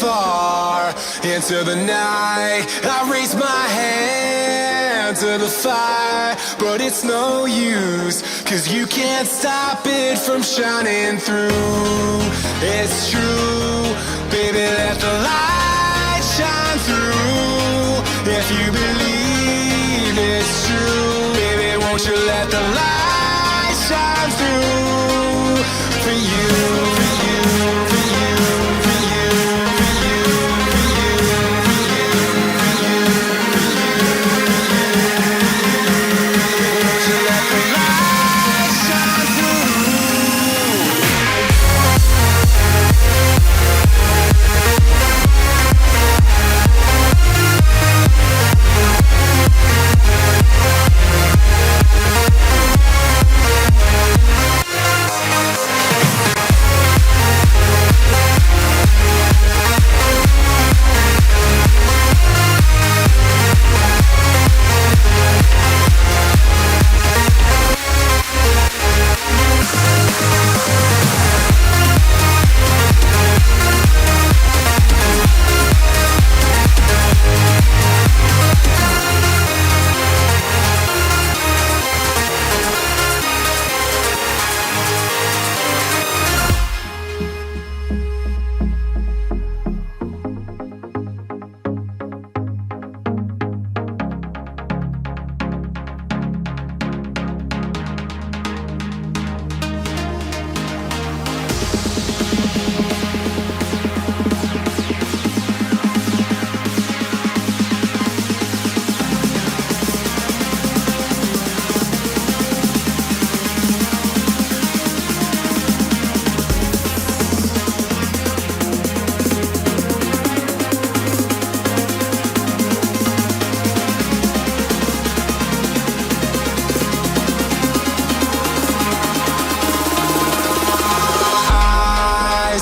far into the night. I raise my hand to the fire, but it's no use, 'cause you can't stop it from shining through. It's true, baby, let the light shine through. If you believe it's true, baby, won't you let the light shine through for you, for you, for you, for you, for you, for you, for you, for you, won't you let the light shine through?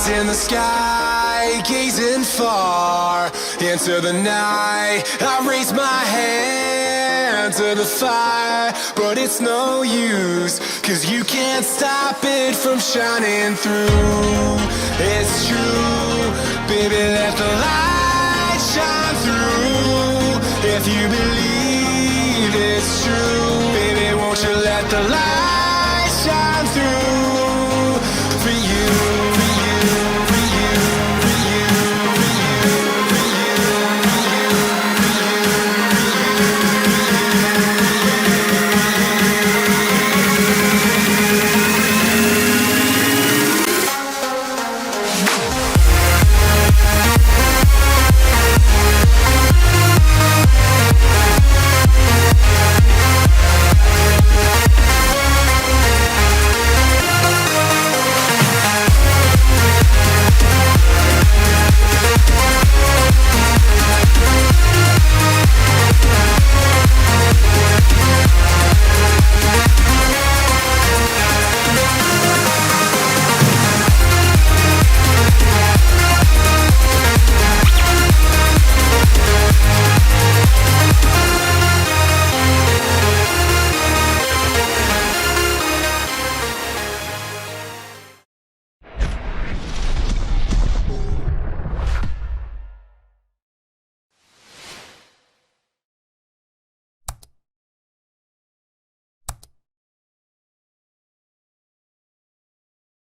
In the sky, gazing far into the night. I raise my hand to the fire, but it's no use, 'cause you can't stop it from shining through. It's true, baby, let the light shine through. If you believe it's true, baby, won't you let the light